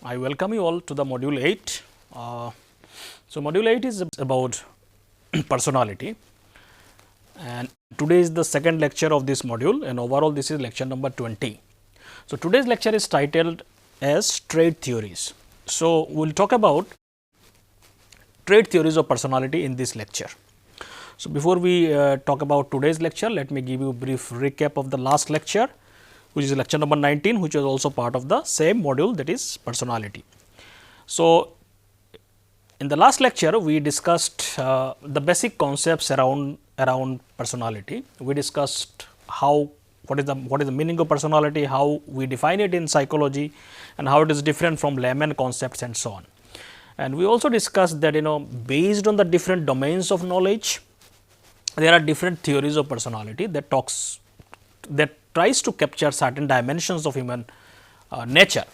I welcome you all to the module 8. Module 8 is about personality, and today is the second lecture of this module, and overall this is lecture number 20. So, today's lecture is titled as trait theories. So, we will talk about trait theories of personality in this lecture. So, before we talk about today's lecture, let me give you a brief recap of the last lecture, which is lecture number 19, which was also part of the same module, that is personality. So, in the last lecture, we discussed the basic concepts around personality. We discussed what is the meaning of personality, how we define it in psychology, and how it is different from layman concepts and so on. And we also discussed that based on the different domains of knowledge, there are different theories of personality that tries to capture certain dimensions of human nature.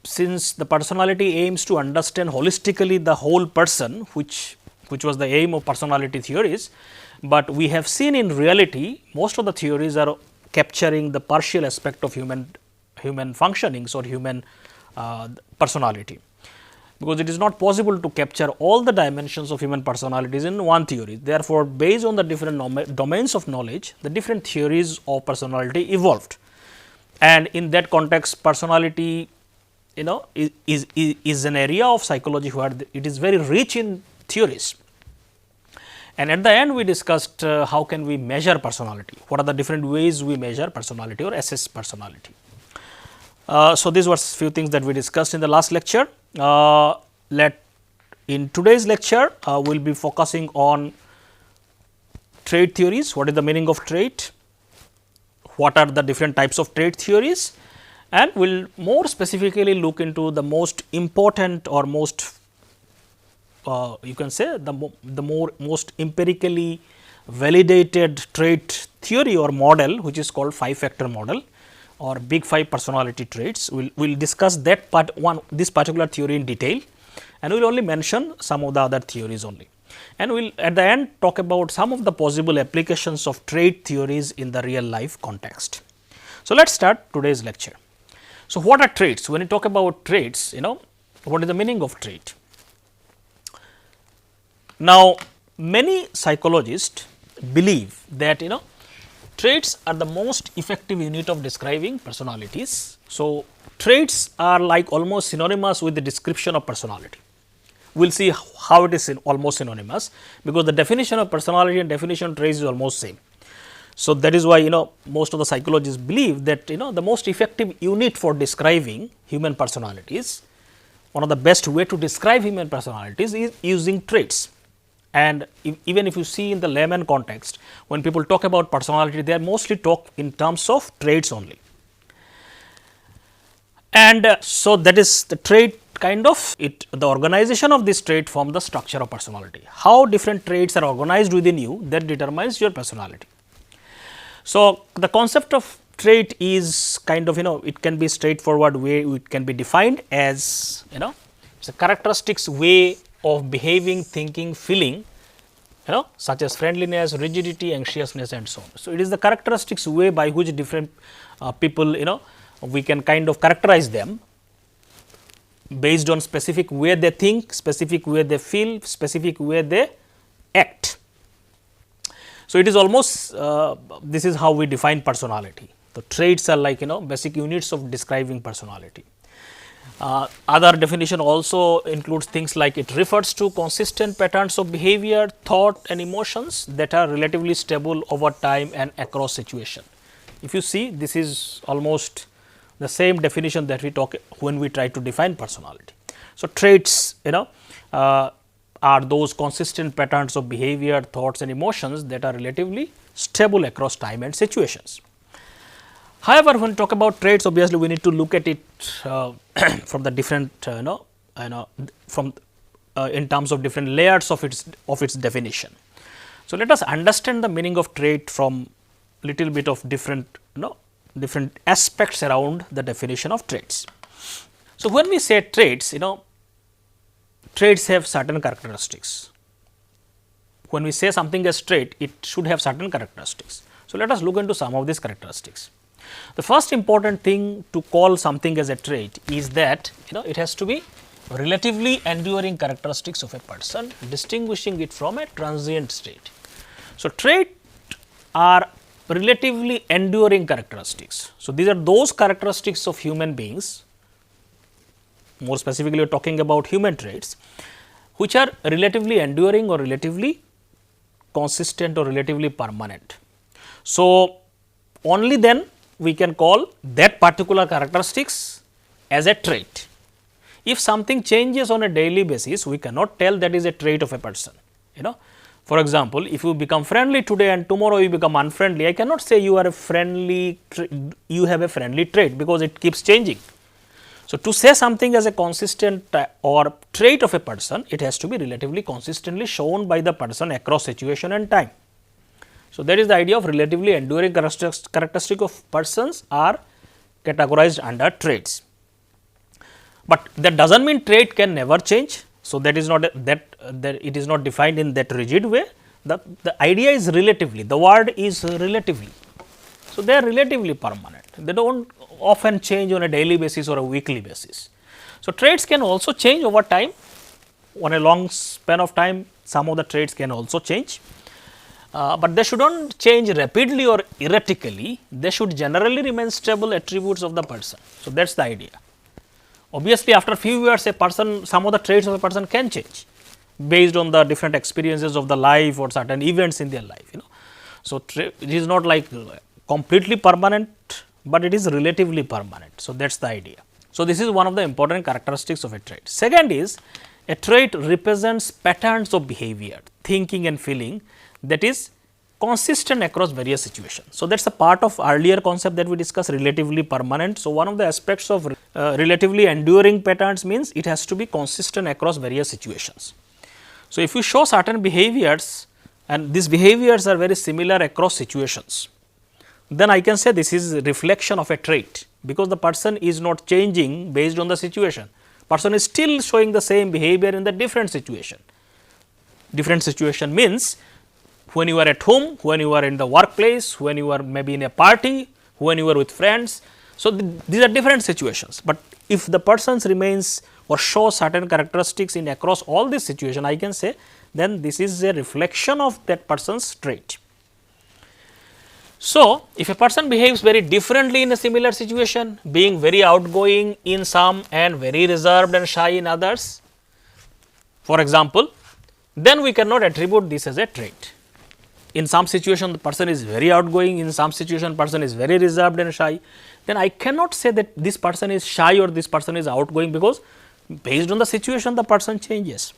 Since the personality aims to understand holistically the whole person, which was the aim of personality theories, but we have seen in reality most of the theories are capturing the partial aspect of human functionings or human personality, because it is not possible to capture all the dimensions of human personalities in one theory. Therefore, based on the different domains of knowledge, the different theories of personality evolved, and in that context personality is an area of psychology where it is very rich in theories. And at the end we discussed how can we measure personality, what are the different ways we measure personality or assess personality. So, these were few things that we discussed in the last lecture. In today's lecture, we will be focusing on trait theories. What is the meaning of trait? What are the different types of trait theories? And we will more specifically look into the most important or most you can say the most empirically validated trait theory or model, which is called 5-factor model or big 5 personality traits. We will discuss that this particular theory in detail, and we will only mention some of the other theories only. And we will at the end talk about some of the possible applications of trait theories in the real life context. So, let us start today's lecture. So, what are traits? When you talk about traits, what is the meaning of trait? Now, many psychologists believe that traits are the most effective unit of describing personalities. So, traits are like almost synonymous with the description of personality. We will see how it is almost synonymous, because the definition of personality and definition of traits is almost same. So, that is why most of the psychologists believe that the most effective unit for describing human personalities, one of the best way to describe human personalities is using traits. And even if you see in the layman context, when people talk about personality, they are mostly talk in terms of traits only. And so, that is the trait kind of the organization of this trait form the structure of personality. How different traits are organized within you, that determines your personality. So, the concept of trait is kind of it can be straightforward way, it can be defined as it is a characteristics way of behaving, thinking, feeling, such as friendliness, rigidity, anxiousness and so on. So, it is the characteristics way by which different people we can kind of characterize them based on specific way they think, specific way they feel, specific way they act. So, it is almost this is how we define personality. The traits are like basic units of describing personality. Other definition also includes things like it refers to consistent patterns of behavior, thought and emotions that are relatively stable over time and across situation. If you see, this is almost the same definition that we talk when we try to define personality. So, traits are those consistent patterns of behavior, thoughts and emotions that are relatively stable across time and situations. However, when we talk about traits, obviously we need to look at it from the different from in terms of different layers of its definition. So, let us understand the meaning of trait from little bit of different aspects around the definition of traits. So, when we say traits, traits have certain characteristics. When we say something as trait, it should have certain characteristics. So, let us look into some of these characteristics. The first important thing to call something as a trait is that it has to be relatively enduring characteristics of a person, distinguishing it from a transient state. So, traits are relatively enduring characteristics. So, these are those characteristics of human beings, more specifically we are talking about human traits, which are relatively enduring or relatively consistent or relatively permanent. So, only then we can call that particular characteristics as a trait. If something changes on a daily basis, we cannot tell that is a trait of a person. For example, if you become friendly today and tomorrow you become unfriendly, I cannot say you are a friendly, you have a friendly trait, because it keeps changing. So, to say something as a consistent or trait of a person, it has to be relatively consistently shown by the person across situation and time. So, that is the idea of relatively enduring characteristic of persons are categorized under traits. But that does not mean trait can never change. So, that is not that it is not defined in that rigid way. The idea is relatively, the word is relatively. So, they are relatively permanent, they do not often change on a daily basis or a weekly basis. So, traits can also change over time, on a long span of time some of the traits can also change, but they should not change rapidly or erratically, they should generally remain stable attributes of the person. So, that is the idea. Obviously, after a few years a person, some of the traits of a person can change based on the different experiences of the life or certain events in their life. So, it is not like completely permanent, but it is relatively permanent. So, that is the idea. So, this is one of the important characteristics of a trait. Second is, a trait represents patterns of behavior, thinking and feeling that is consistent across various situations. So, that is a part of earlier concept that we discussed, relatively permanent. So, one of the aspects of relatively enduring patterns means it has to be consistent across various situations. So, if you show certain behaviors and these behaviors are very similar across situations, then I can say this is a reflection of a trait, because the person is not changing based on the situation. Person is still showing the same behavior in the different situation. Different situation means when you are at home, when you are in the workplace, when you are maybe in a party, when you are with friends. So, these are different situations, but if the person remains or shows certain characteristics in across all these situations, I can say then this is a reflection of that person's trait. So, if a person behaves very differently in a similar situation, being very outgoing in some and very reserved and shy in others, for example, then we cannot attribute this as a trait. In some situation the person is very outgoing, in some situation person is very reserved and shy, then I cannot say that this person is shy or this person is outgoing, because based on the situation the person changes.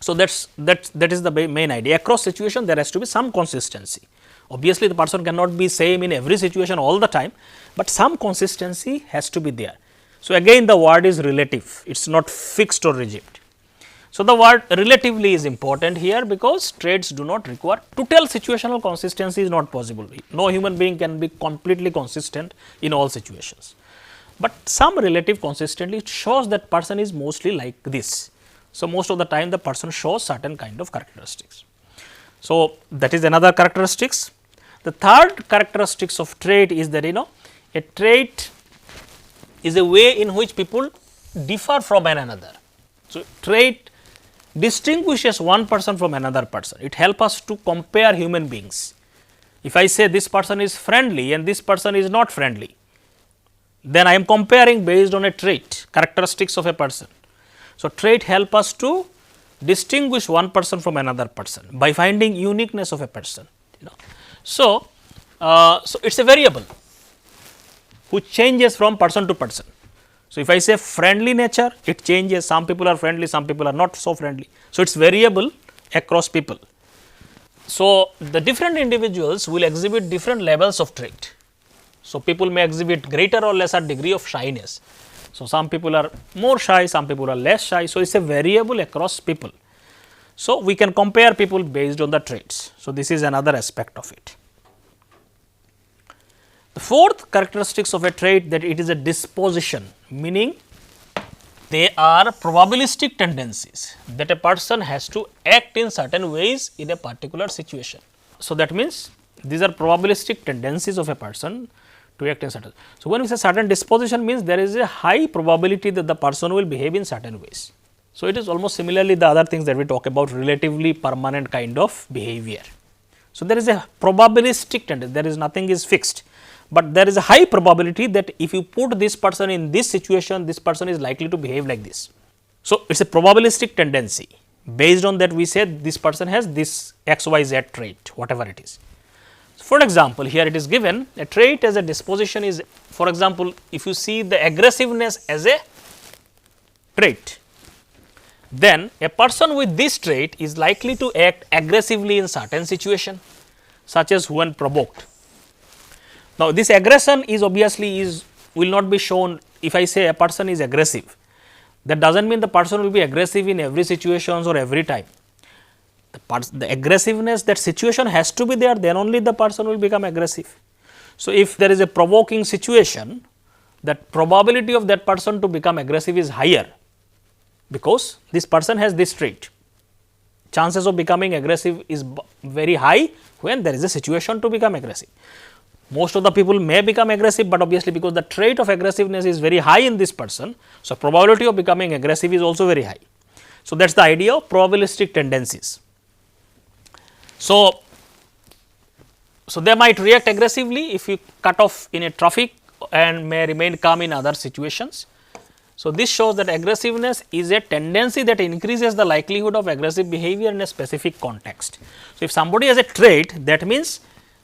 So, that is the main idea. Across situation there has to be some consistency. Obviously, the person cannot be same in every situation all the time, but some consistency has to be there. So, again the word is relative, it is not fixed or rigid. So, the word relatively is important here, because traits do not require total situational consistency is not possible. No human being can be completely consistent in all situations, but some relative consistency shows that person is mostly like this. So, most of the time the person shows certain kind of characteristics. So, that is another characteristics. The third characteristics of trait is that a trait is a way in which people differ from one another. So, trait distinguishes one person from another person. It helps us to compare human beings. If I say this person is friendly and this person is not friendly, then I am comparing based on a trait, characteristics of a person. So, trait help us to distinguish one person from another person by finding uniqueness of a person. So, it is a variable which changes from person to person. So, if I say friendly nature, it changes, some people are friendly, some people are not so friendly. So, it is variable across people. So, the different individuals will exhibit different levels of trait. So, people may exhibit greater or lesser degree of shyness. So, some people are more shy, some people are less shy. So, it is a variable across people. So, we can compare people based on the traits. So, this is another aspect of it. The fourth characteristics of a trait, that it is a disposition, meaning they are probabilistic tendencies, that a person has to act in certain ways in a particular situation. So, that means these are probabilistic tendencies of a person to act in certain. So, when we say certain disposition means there is a high probability that the person will behave in certain ways. So, it is almost similarly the other things that we talk about, relatively permanent kind of behavior. So, there is a probabilistic tendency, there is nothing is fixed, but there is a high probability that if you put this person in this situation, this person is likely to behave like this. So, it is a probabilistic tendency. Based on that we say this person has this XYZ trait, whatever it is. For example, here it is given a trait as a disposition is, for example, if you see the aggressiveness as a trait, then a person with this trait is likely to act aggressively in certain situation, such as when provoked. Now, this aggression is obviously will not be shown if I say a person is aggressive. That does not mean the person will be aggressive in every situations or every time. The aggressiveness, that situation has to be there, then only the person will become aggressive. So, if there is a provoking situation, that probability of that person to become aggressive is higher, because this person has this trait. Chances of becoming aggressive is very high when there is a situation to become aggressive. Most of the people may become aggressive, but obviously because the trait of aggressiveness is very high in this person, so probability of becoming aggressive is also very high. So, that is the idea of probabilistic tendencies. So, they might react aggressively if you cut off in a traffic and may remain calm in other situations. So, this shows that aggressiveness is a tendency that increases the likelihood of aggressive behavior in a specific context. So, if somebody has a trait, that means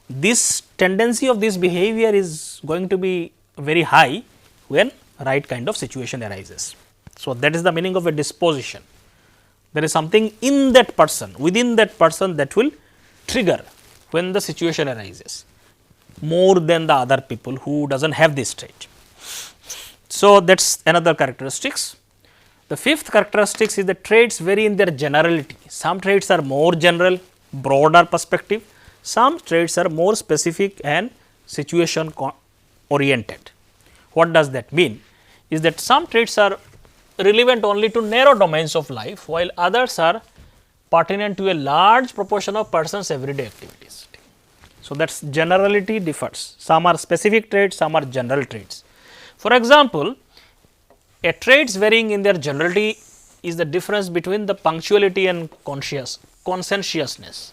this tendency of this behavior is going to be very high when right kind of situation arises. So, that is the meaning of a disposition. There is something in that person, within that person, that will trigger when the situation arises more than the other people who does not have this trait. So, that is another characteristics. The fifth characteristics is the traits vary in their generality. Some traits are more general, broader perspective, some traits are more specific and situation oriented. What does that mean? Is that some traits are relevant only to narrow domains of life, while others are pertinent to a large proportion of persons' everyday activities. So, that generality differs. Some are specific traits, some are general traits. For example, a traits varying in their generality is the difference between the punctuality and conscientiousness.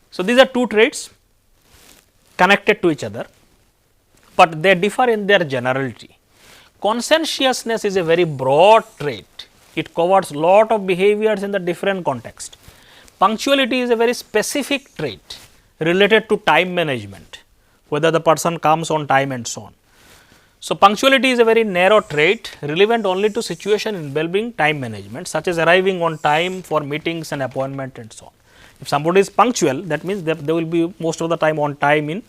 So, these are two traits connected to each other, but they differ in their generality. Conscientiousness is a very broad trait. It covers lot of behaviors in the different context. Punctuality is a very specific trait related to time management, whether the person comes on time and so on. So, punctuality is a very narrow trait relevant only to situation involving time management, such as arriving on time for meetings and appointment and so on. If somebody is punctual, that means that they will be most of the time on time in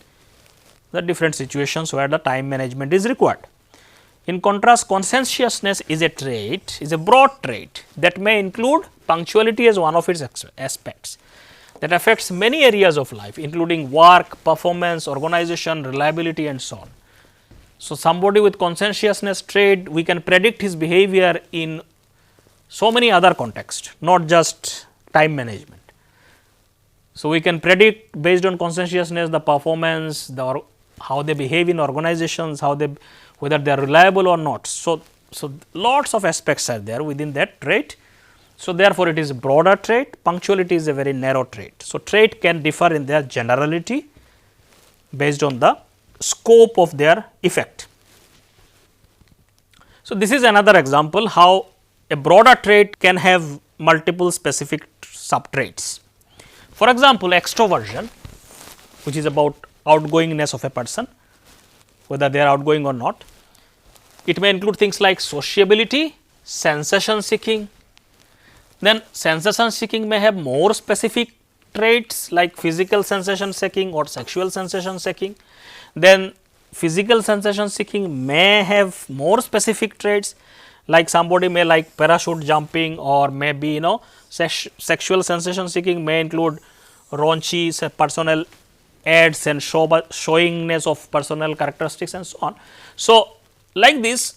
the different situations where the time management is required. In contrast, conscientiousness is a trait, is a broad trait that may include punctuality as one of its aspects that affects many areas of life, including work, performance, organization, reliability and so on. So, somebody with conscientiousness trait, we can predict his behavior in so many other contexts, not just time management. So, we can predict based on conscientiousness the performance, how they behave in organizations, whether they are reliable or not. So, lots of aspects are there within that trait. So, therefore, it is a broader trait, punctuality is a very narrow trait. So, trait can differ in their generality based on the scope of their effect. So, this is another example how a broader trait can have multiple specific subtraits. For example, extroversion, which is about outgoingness of a person, whether they are outgoing or not. It may include things like sociability, sensation seeking. Then sensation seeking may have more specific traits like physical sensation seeking or sexual sensation seeking. Then physical sensation seeking may have more specific traits, like somebody may like parachute jumping, or maybe sexual sensation seeking may include raunchy personal ads and showingness of personal characteristics and so on. So, like this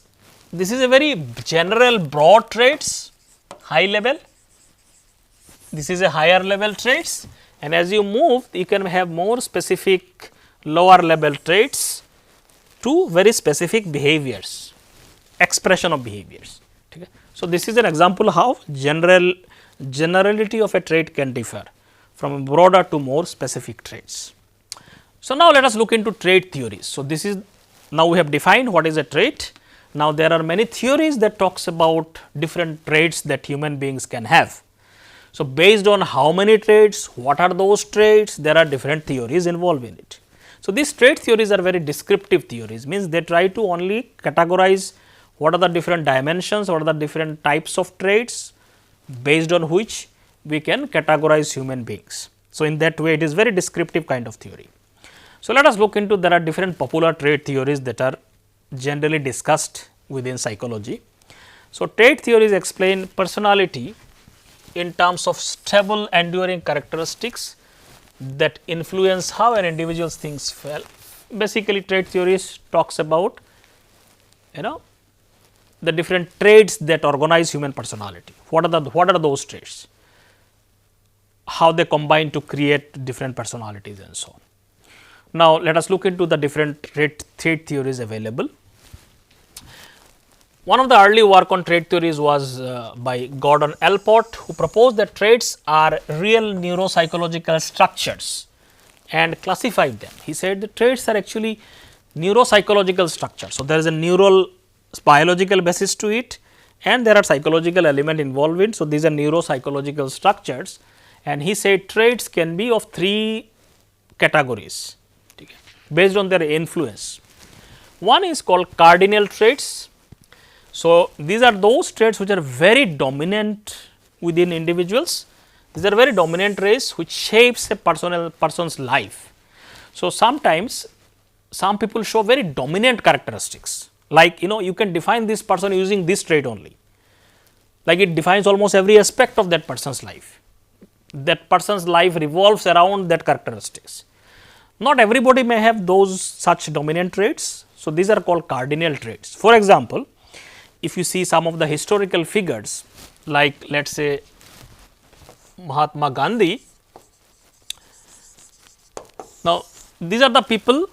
is a very general broad traits, high level, this is a higher level traits, and as you move you can have more specific lower level traits to very specific behaviors, expression of behaviors. Okay. So, this is an example how generality of a trait can differ from broader to more specific traits. So, now let us look into trait theories. So, this is now we have defined what is a trait. Now, there are many theories that talks about different traits that human beings can have. So, based on how many traits, what are those traits, there are different theories involved in it. So, these trait theories are very descriptive theories, means they try to only categorize what are the different dimensions, what are the different types of traits based on which we can categorize human beings. So, in that way it is very descriptive kind of theory. So, let us look into there are different popular trait theories that are generally discussed within psychology. So, trait theories explain personality in terms of stable enduring characteristics that influence how an individual thinks felt. Basically, trait theories talks about the different traits that organize human personality. What are those traits? How they combine to create different personalities and so on. Now, let us look into the different trait theories available. One of the early work on trait theories was by Gordon Allport, who proposed that traits are real neuropsychological structures and classified them. He said the traits are actually neuropsychological structures. So, there is a neural biological basis to it and there are psychological element involved in. So, these are neuropsychological structures, and he said traits can be of three categories based on their influence. One is called cardinal traits. So, these are those traits which are very dominant within individuals. These are very dominant traits which shapes a person's life. So, sometimes some people show very dominant characteristics, like you can define this person using this trait only, like it defines almost every aspect of that person's life. That person's life revolves around that characteristics. Not everybody may have those such dominant traits. So, these are called cardinal traits. For example, if you see some of the historical figures like let us say Mahatma Gandhi. Now, these are the people,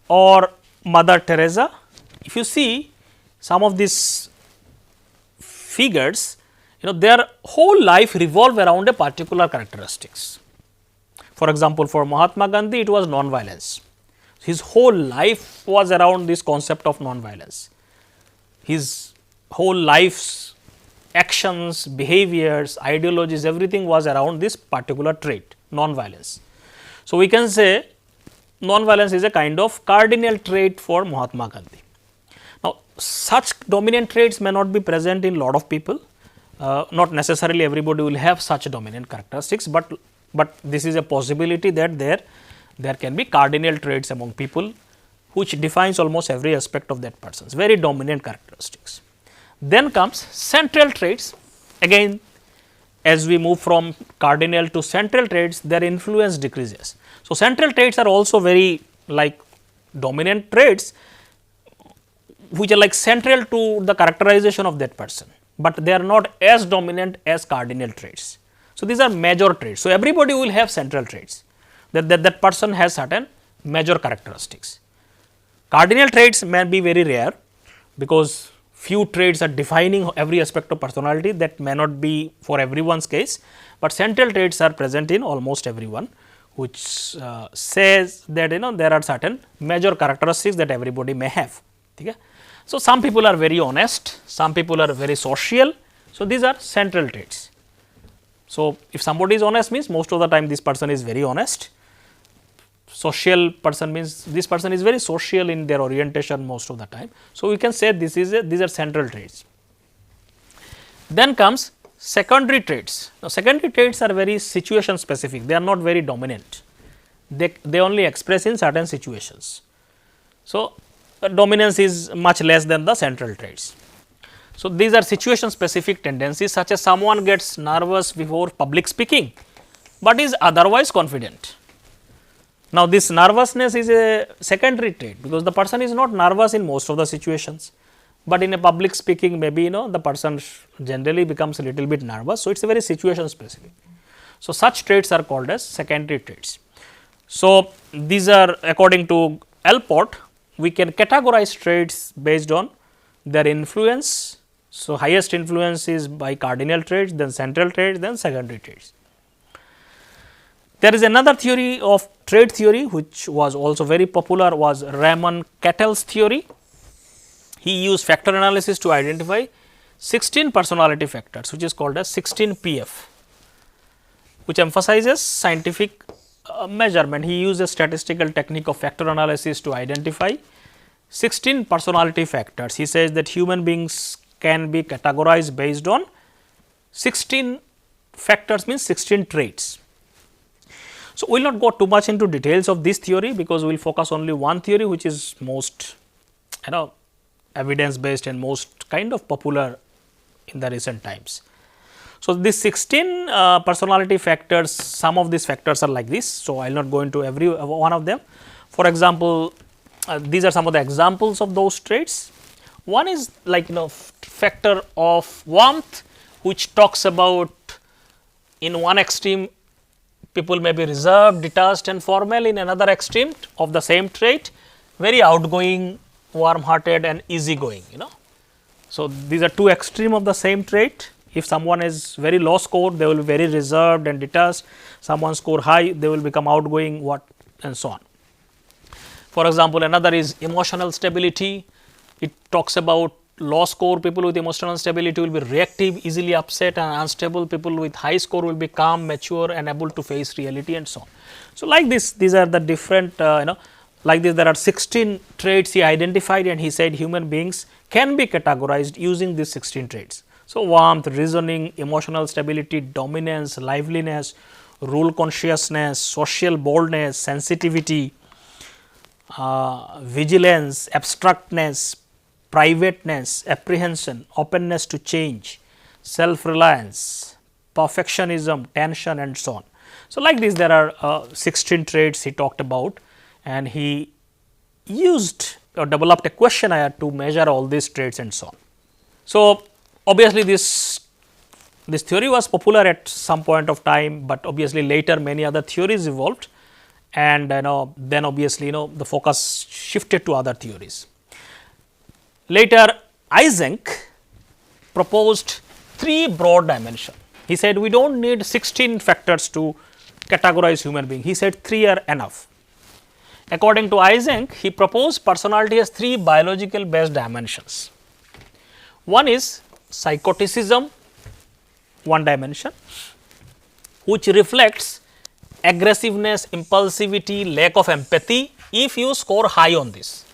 or Mother Teresa. If you see some of these figures, their whole life revolve around a particular characteristics. For example, for Mahatma Gandhi it was non-violence. His whole life was around this concept of non-violence. His whole life's actions, behaviors, ideologies, everything was around this particular trait, non-violence. So, we can say non-violence is a kind of cardinal trait for Mahatma Gandhi. Now, such dominant traits may not be present in lot of people, not necessarily everybody will have such dominant characteristics, but this is a possibility that there can be cardinal traits among people which defines almost every aspect of that person's very dominant characteristics. Then comes central traits. Again, as we move from cardinal to central traits, their influence decreases. So, central traits are also very like dominant traits which are like central to the characterization of that person, but they are not as dominant as cardinal traits. So, these are major traits. So, everybody will have central traits, that person has certain major characteristics. Cardinal traits may be very rare because few traits are defining every aspect of personality, that may not be for everyone's case, but central traits are present in almost everyone, which says that there are certain major characteristics that everybody may have. Okay? So, some people are very honest, some people are very social. So, these are central traits. So, if somebody is honest means most of the time this person is very honest. Social person means this person is very social in their orientation most of the time. So, we can say these are central traits. Then comes secondary traits. Now, secondary traits are very situation specific, they are not very dominant, they only express in certain situations. So, dominance is much less than the central traits. So, these are situation specific tendencies, such as someone gets nervous before public speaking, but is otherwise confident. Now, this nervousness is a secondary trait, because the person is not nervous in most of the situations, but in a public speaking maybe the person generally becomes a little bit nervous. So, it is a very situation specific. So, such traits are called as secondary traits. So, these are according to Allport, we can categorize traits based on their influence. So, highest influence is by cardinal traits, then central traits, then secondary traits. There is another theory of trait theory which was also very popular, was Raymond Cattell's theory. He used factor analysis to identify 16 personality factors, which is called as 16 PF, which emphasizes scientific measurement. He used a statistical technique of factor analysis to identify 16 personality factors. He says that human beings can be categorized based on 16 factors, means 16 traits. So, we will not go too much into details of this theory, because we will focus only one theory which is most evidence based and most kind of popular in the recent times. So, these 16 personality factors, some of these factors are like this. So, I will not go into every one of them. For example, these are some of the examples of those traits. One is like factor of warmth, which talks about in one extreme people may be reserved, detached and formal, in another extreme of the same trait very outgoing, warm hearted and easygoing. So, these are two extreme of the same trait. If someone is very low score, they will be very reserved and detached. Someone score high, they will become outgoing, what and so on. For example, another is emotional stability. It talks about low score people with emotional stability will be reactive, easily upset, and unstable people with high score will be calm, mature and able to face reality and so on. So, like this, these are the different like this there are 16 traits he identified, and he said human beings can be categorized using these 16 traits. So, warmth, reasoning, emotional stability, dominance, liveliness, rule consciousness, social boldness, sensitivity, vigilance, abstractness, privateness, apprehension, openness to change, self-reliance, perfectionism, tension and so on. So, like this there are 16 traits he talked about, and he used or developed a questionnaire to measure all these traits and so on. So, obviously, this theory was popular at some point of time, but obviously later many other theories evolved, and then obviously the focus shifted to other theories. Later, Eysenck proposed 3 broad dimensions. He said we do not need 16 factors to categorize human being. He said 3 are enough. According to Eysenck, he proposed personality has 3 biological based dimensions. One is psychoticism, one dimension, which reflects aggressiveness, impulsivity, lack of empathy. If you score high on this,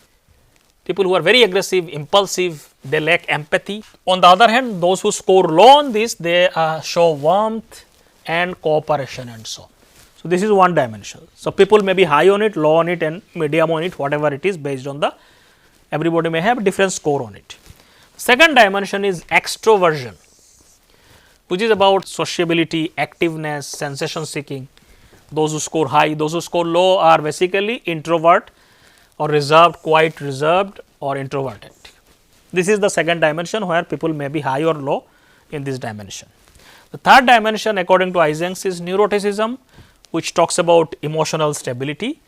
people who are very aggressive, impulsive, they lack empathy. On the other hand, those who score low on this, they show warmth and cooperation and so on. So, this is one dimension. So, people may be high on it, low on it and medium on it, whatever it is, based on the everybody may have different score on it. Second dimension is extroversion, which is about sociability, activeness, sensation seeking. Those who score high, those who score low are basically introvert or reserved, quite reserved or introverted. This is the second dimension where people may be high or low in this dimension. The third dimension according to Eysenck is neuroticism, which talks about emotional stability.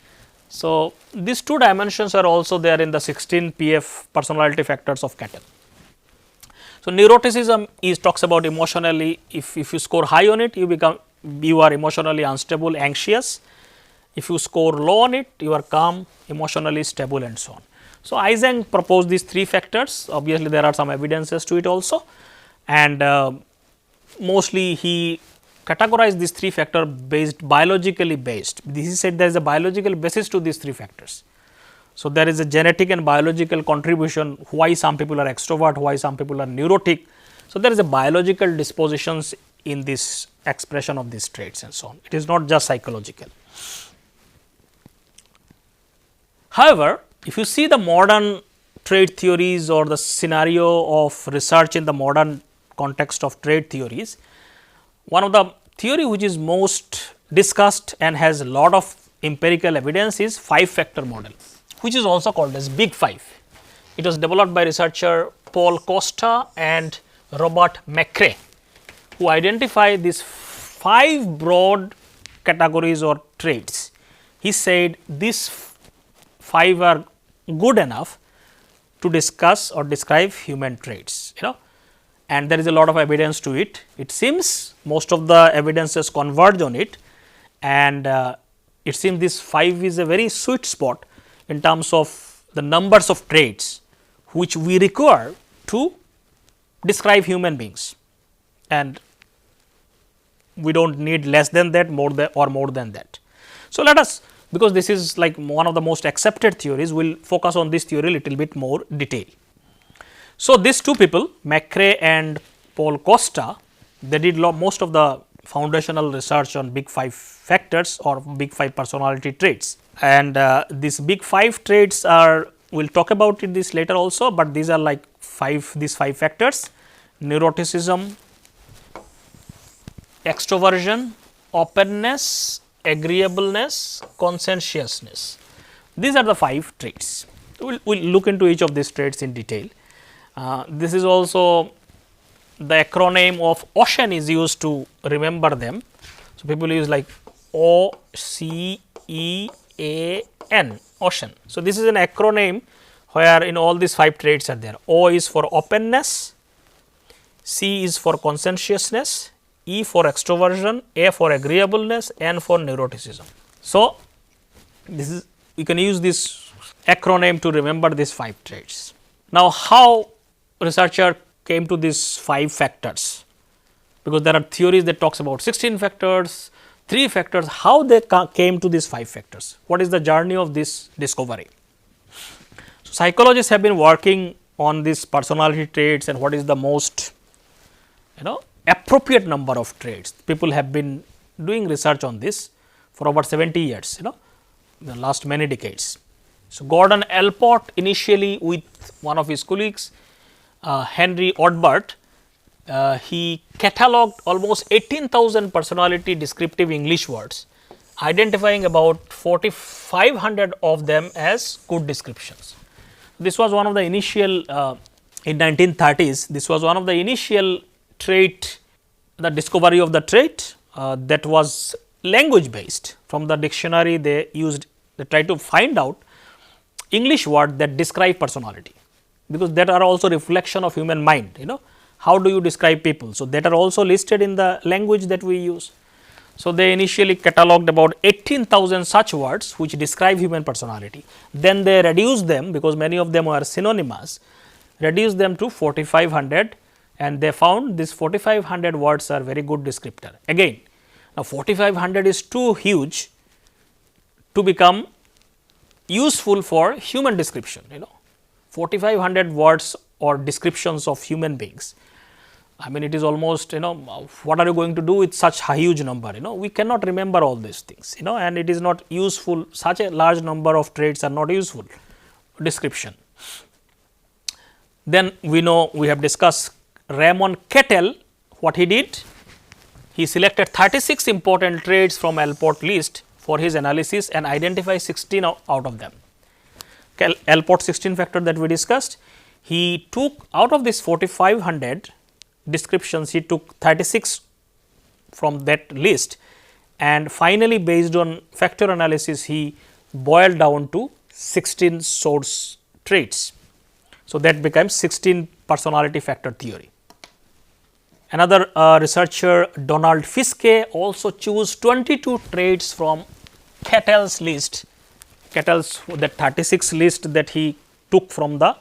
So, these 2 dimensions are also there in the 16 PF personality factors of Cattell. So, neuroticism talks about emotionally, if you score high on it, you are emotionally unstable, anxious. If you score low on it, you are calm, emotionally stable and so on. So, Eysenck proposed these 3 factors. Obviously, there are some evidences to it also, and mostly he categorized these 3 factor biologically based. He said there is a biological basis to these 3 factors. So, there is a genetic and biological contribution, why some people are extrovert, why some people are neurotic. So, there is a biological dispositions in this expression of these traits and so on. It is not just psychological. However, if you see the modern trait theories or the scenario of research in the modern context of trait theories, one of the theory which is most discussed and has a lot of empirical evidence is 5 factor model, which is also called as Big 5. It was developed by researcher Paul Costa and Robert McCrae, who identify these 5 broad categories or traits. He said these 5 are good enough to discuss or describe human traits, and there is a lot of evidence to it. It seems most of the evidences converge on it, and it seems this 5 is a very sweet spot in terms of the numbers of traits which we require to describe human beings, and we do not need less than that, more than that. So, let us, because this is like one of the most accepted theories, we will focus on this theory little bit more detail. So, these two people, McRae and Paul Costa, they did most of the foundational research on big 5 factors or big 5 personality traits, and these big 5 traits are, we will talk about it this later also, but these are like these 5 factors: neuroticism, extroversion, openness, agreeableness, conscientiousness. These are the 5 traits. We will look into each of these traits in detail. This is also the acronym of OCEAN is used to remember them. So, people use like OCEAN, OCEAN. So, this is an acronym where in all these 5 traits are there. O is for openness, C is for conscientiousness, E for extroversion, A for agreeableness, N for neuroticism. So, this is, you can use this acronym to remember these 5 traits. Now, how researcher came to these 5 factors, because there are theories that talks about 16 factors, 3 factors, how they came to these 5 factors, what is the journey of this discovery. So, psychologists have been working on these personality traits and what is the most appropriate number of traits. People have been doing research on this for over 70 years, in the last many decades. So, Gordon Allport initially with one of his colleagues, Henry Odbert, he catalogued almost 18,000 personality descriptive English words, identifying about 4,500 of them as good descriptions. This was one of the initial in 1930s, this was one of the initial trait, the discovery of the trait that was language based. From the dictionary they tried to find out English word that describe personality, because that are also reflection of human mind, how do you describe people. So, that are also listed in the language that we use. So, they initially catalogued about 18,000 such words which describe human personality. Then they reduced them, because many of them were synonymous, reduced them to 4,500, and they found these 4,500 words are very good descriptor. Again, now 4,500 is too huge to become useful for human description, 4,500 words or descriptions of human beings. I mean, it is almost, what are you going to do with such a huge number, we cannot remember all these things, and it is not useful, such a large number of traits are not useful description. Then we know, we have discussed Raymond Cattell, what he did, he selected 36 important traits from Allport list for his analysis and identified 16 out of them. Allport 16 factor that we discussed, he took out of this 4,500 descriptions, he took 36 from that list, and finally based on factor analysis he boiled down to 16 source traits. So, that becomes 16 personality factor theory. Another researcher, Donald Fiske, also chose 22 traits from Cattell's list, Cattell's that 36 list that he took from the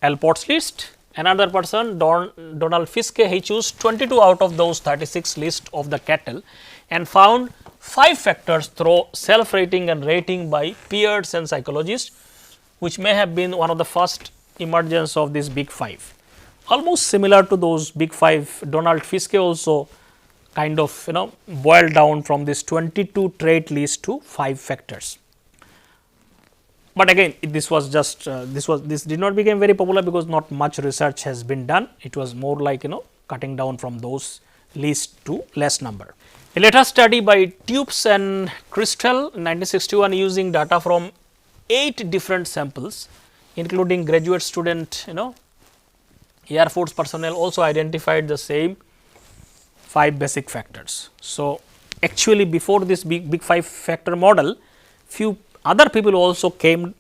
Allport's list. Another person, Donald Fiske, he chose 22 out of those 36 list of the Cattell and found 5 factors through self rating and rating by peers and psychologists, which may have been one of the first emergence of this big 5. Almost similar to those big 5, Donald Fiske also kind of boiled down from this 22 trait list to 5 factors. But again, this was just this did not become very popular because not much research has been done. It was more like cutting down from those lists to less number. A later study by Tubes and Crystal in 1961 using data from 8 different samples, including graduate student, Air Force personnel, also identified the same 5 basic factors. So, actually before this big 5 factor model, few other people also came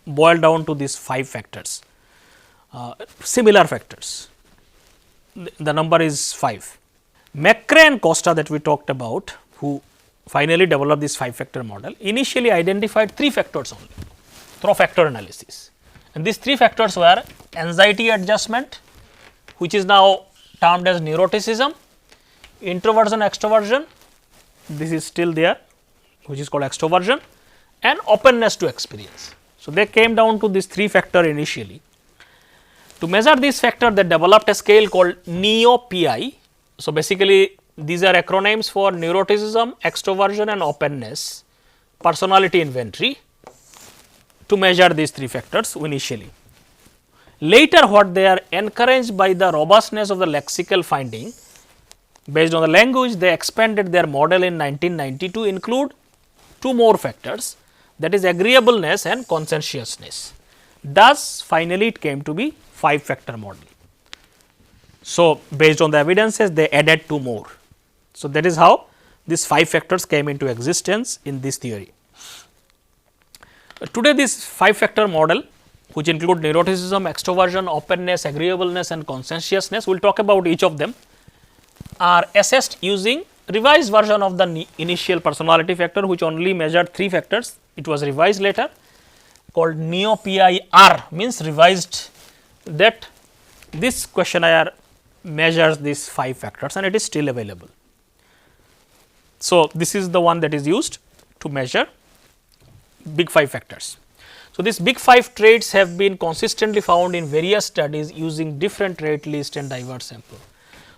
boiled down to these 5 factors, similar factors. The number is 5. McRae and Costa that we talked about, who finally developed this 5 factor model, initially identified 3 factors only through factor analysis. And these 3 factors were anxiety adjustment, which is now termed as neuroticism, introversion, extroversion, this is still there, which is called extroversion, and openness to experience. So, they came down to these 3 factor initially. To measure this factor, they developed a scale called NEO-PI. So, basically these are acronyms for neuroticism, extroversion and openness personality inventory to measure these 3 factors initially. Later, what they are encouraged by the robustness of the lexical finding based on the language, they expanded their model in 1990 to include 2 more factors, that is agreeableness and conscientiousness. Thus, finally, it came to be 5 factor model. So, based on the evidences, they added 2 more. So, that is how these 5 factors came into existence in this theory. Today, this 5 factor model, which include neuroticism, extroversion, openness, agreeableness and conscientiousness, we will talk about each of them, are assessed using revised version of the initial personality factor, which only measured 3 factors. It was revised later, called NEO-PI-R, means revised, that this questionnaire measures these 5 factors and it is still available. So, this is the one that is used to measure big 5 factors. So, these big 5 traits have been consistently found in various studies using different trait list and diverse sample.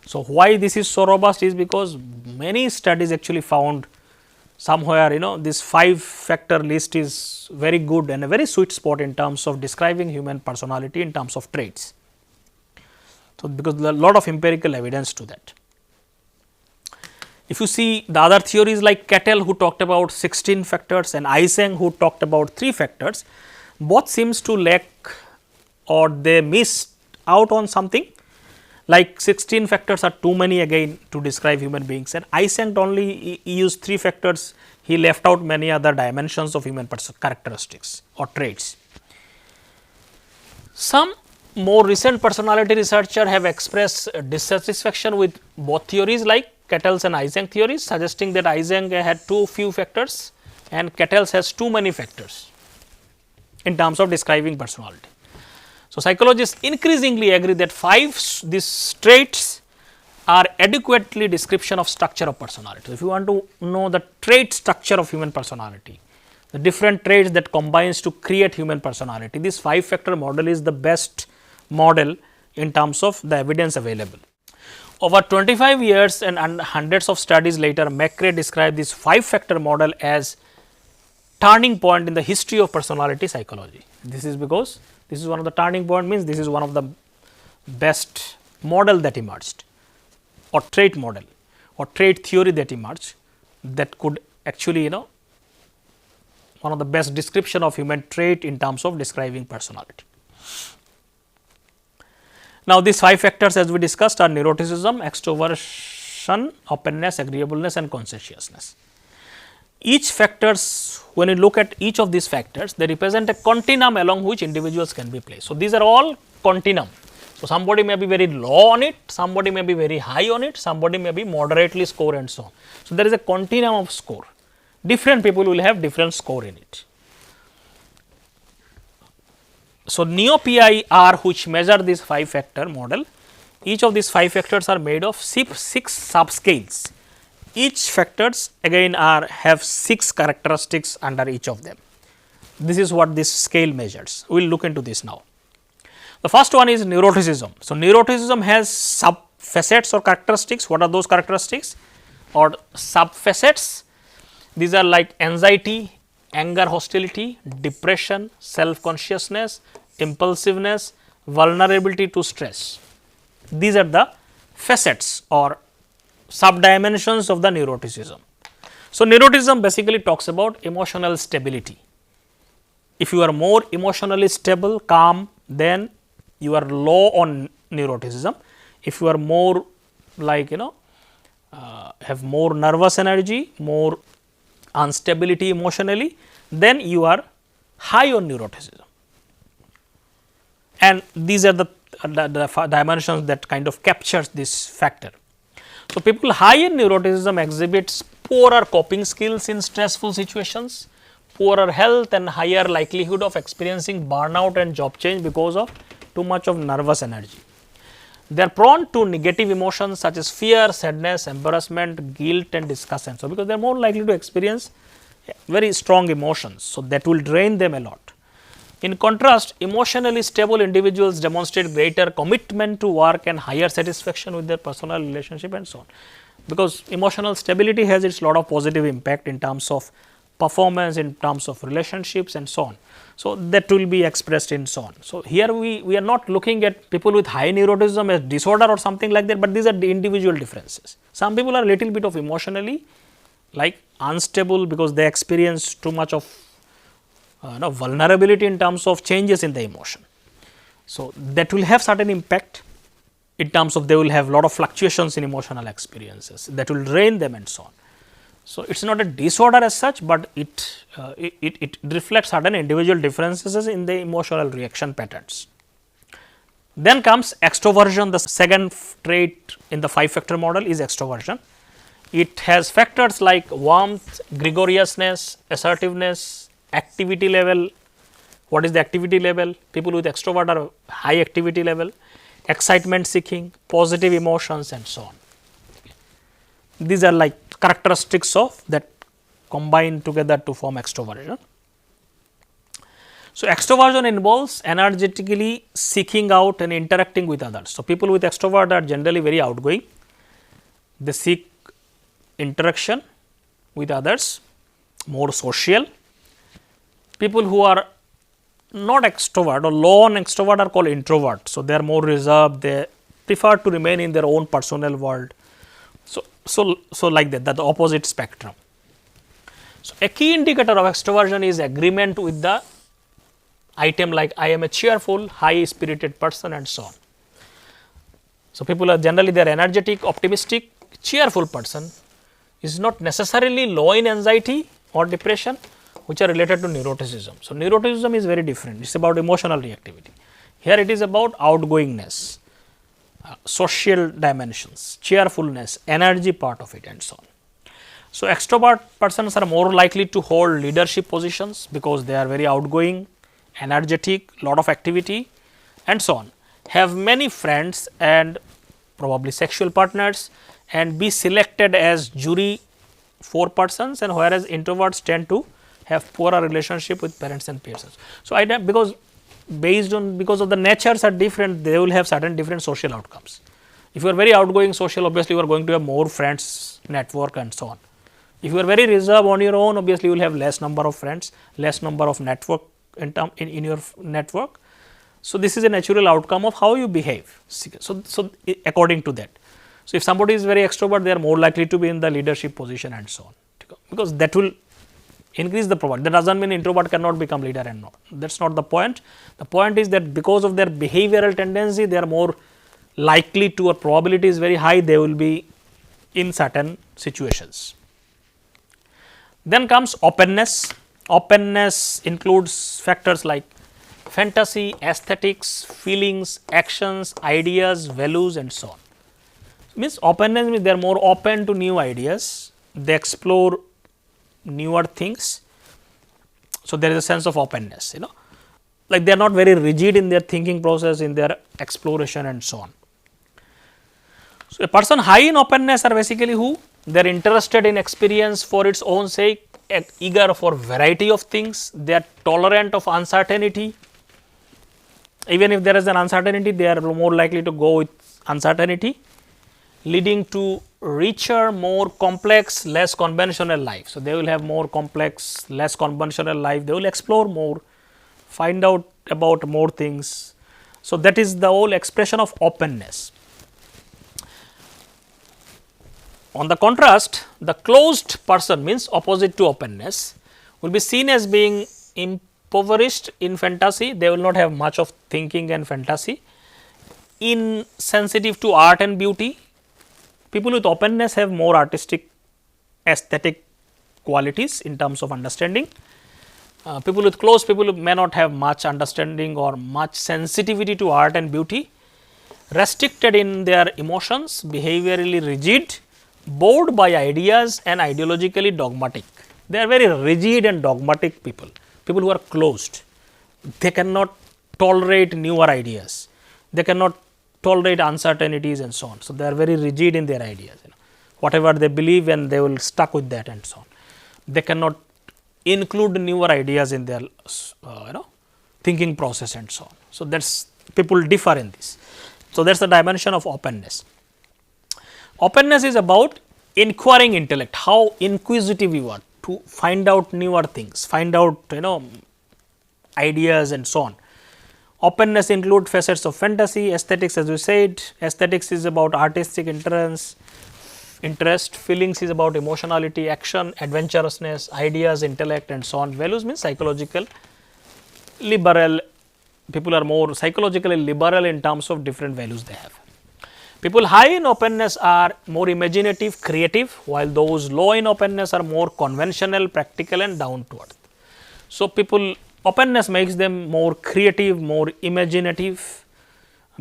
So, why this is so robust is because many studies actually found somewhere this 5 factor list is very good and a very sweet spot in terms of describing human personality in terms of traits. So, because there are a lot of empirical evidence to that. If you see the other theories like Cattell, who talked about 16 factors, and Eysenck, who talked about 3 factors, both seems to lack or they missed out on something, like 16 factors are too many again to describe human beings, and Eysenck only used 3 factors, he left out many other dimensions of human characteristics or traits. Some more recent personality researchers have expressed dissatisfaction with both theories like Cattell's and Eysenck theories, suggesting that Eysenck had too few factors and Cattell's has too many factors in terms of describing personality. So, psychologists increasingly agree that 5 these traits are adequately description of structure of personality. If you want to know the trait structure of human personality, the different traits that combines to create human personality, this 5 factor model is the best model in terms of the evidence available. Over 25 years and hundreds of studies later, McRae described this 5 factor model as turning point in the history of personality psychology. This is because this is one of the turning point, means this is one of the best model that emerged, or trait model or trait theory that emerged, that could actually one of the best description of human trait in terms of describing personality. Now, these 5 factors as we discussed are neuroticism, extroversion, openness, agreeableness and conscientiousness. Each factors, when you look at each of these factors, they represent a continuum along which individuals can be placed. So, these are all continuum. So, somebody may be very low on it, somebody may be very high on it, somebody may be moderately score and so on. So, there is a continuum of score, different people will have different score in it. So, NEO-PI-R, which measure this 5 factor model, each of these 5 factors are made of 6 subscales. Each factors again have 6 characteristics under each of them. This is what this scale measures. We will look into this now. The first one is neuroticism. So, neuroticism has sub facets or characteristics. What are those characteristics or sub facets? These are like anxiety, anger, hostility, depression, self consciousness, impulsiveness, vulnerability to stress. These are the facets or sub dimensions of the neuroticism. So, neuroticism basically talks about emotional stability. If you are more emotionally stable, calm, then you are low on neuroticism. If you are more like have more nervous energy, more instability emotionally, then you are high on neuroticism. and these are the dimensions that kind of captures this factor. So, people high in neuroticism exhibits poorer coping skills in stressful situations, poorer health and higher likelihood of experiencing burnout and job change because of too much of nervous energy. They are prone to negative emotions such as fear, sadness, embarrassment, guilt and disgust. So, because they are more likely to experience very strong emotions. So, that will drain them a lot. In contrast, emotionally stable individuals demonstrate greater commitment to work and higher satisfaction with their personal relationship and so on. Because emotional stability has its lot of positive impact in terms of performance, in terms of relationships and so on. So, that will be expressed in so on. So, here we are not looking at people with high neuroticism as disorder or something like that, but these are the individual differences. Some people are little bit of emotionally like unstable because they experience too much of vulnerability in terms of changes in the emotion. So, that will have certain impact in terms of they will have lot of fluctuations in emotional experiences that will drain them and so on. So, it is not a disorder as such, but it reflects certain individual differences in the emotional reaction patterns. Then comes extroversion. The second trait in the 5-factor model is extroversion. It has factors like warmth, gregariousness, assertiveness, activity level. What is the activity level? People with extrovert are high activity level, excitement seeking, positive emotions and so on. These are like characteristics of that combine together to form extroversion. So, extroversion involves energetically seeking out and interacting with others. So, people with extrovert are generally very outgoing, they seek interaction with others, more social. People who are not extrovert or low on extrovert are called introvert. So, they are more reserved, they prefer to remain in their own personal world. So like that, the opposite spectrum. So, a key indicator of extroversion is agreement with the item like I am a cheerful, high spirited person and so on. So, people are generally they are energetic, optimistic, cheerful person is not necessarily low in anxiety or depression, which are related to neuroticism. So, neuroticism is very different, it is about emotional reactivity. Here it is about outgoingness, social dimensions, cheerfulness, energy part of it and so on. So, extrovert persons are more likely to hold leadership positions because they are very outgoing, energetic, lot of activity and so on, have many friends and probably sexual partners and be selected as jury for persons, and whereas introverts tend to have poorer relationship with parents and peers. So, because of the natures are different, they will have certain different social outcomes. If you are very outgoing social, obviously you are going to have more friends network and so on. If you are very reserved on your own, obviously you will have less number of friends, less number of network in your network. So, this is a natural outcome of how you behave. So, according to that. So, if somebody is very extrovert, they are more likely to be in the leadership position and so on, because that will increase the probability. That does not mean introvert cannot become leader and not. That is not the point. The point is that because of their behavioral tendency, they are more likely to, or probability is very high, they will be in certain situations. Then comes openness. Openness includes factors like fantasy, aesthetics, feelings, actions, ideas, values and so on. Means openness means they are more open to new ideas, they explore newer things. So, there is a sense of openness, like they are not very rigid in their thinking process, in their exploration and so on. So, a person high in openness are basically who? They are interested in experience for its own sake, eager for variety of things, they are tolerant of uncertainty. Even if there is an uncertainty, they are more likely to go with uncertainty, leading to richer, more complex, less conventional life. So, they will have more complex, less conventional life, they will explore more, find out about more things. So, that is the whole expression of openness. On the contrast, the closed person means opposite to openness will be seen as being impoverished in fantasy, they will not have much of thinking and fantasy, insensitive to art and beauty. People with openness have more artistic, aesthetic qualities in terms of understanding, People with closed people may not have much understanding or much sensitivity to art and beauty, restricted in their emotions, behaviorally rigid, bored by ideas and ideologically dogmatic. They are very rigid and dogmatic people, people who are closed. They cannot tolerate newer ideas, they cannot tolerate uncertainties and so on. So, they are very rigid in their ideas, whatever they believe and they will stuck with that and so on. They cannot include newer ideas in their thinking process and so on. So, that is people differ in this. So, that is the dimension of openness. Openness is about inquiring intellect, how inquisitive you are to find out newer things, find out ideas and so on. Openness include facets of fantasy, aesthetics, as we said. Aesthetics is about artistic interest, feelings is about emotionality, action, adventurousness, ideas, intellect and so on. Values means psychological, liberal. People are more psychologically liberal in terms of different values they have. People high in openness are more imaginative, creative, while those low in openness are more conventional, practical and down to earth. So, people openness makes them more creative, more imaginative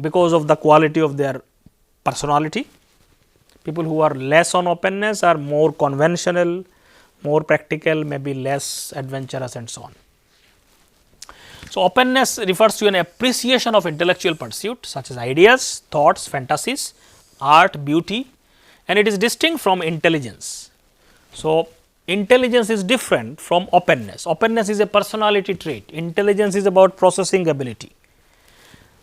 because of the quality of their personality. People who are less on openness are more conventional, more practical, maybe less adventurous and so on. So, openness refers to an appreciation of intellectual pursuit such as ideas, thoughts, fantasies, art, beauty, and it is distinct from intelligence. So, intelligence is different from openness. Openness is a personality trait, intelligence is about processing ability.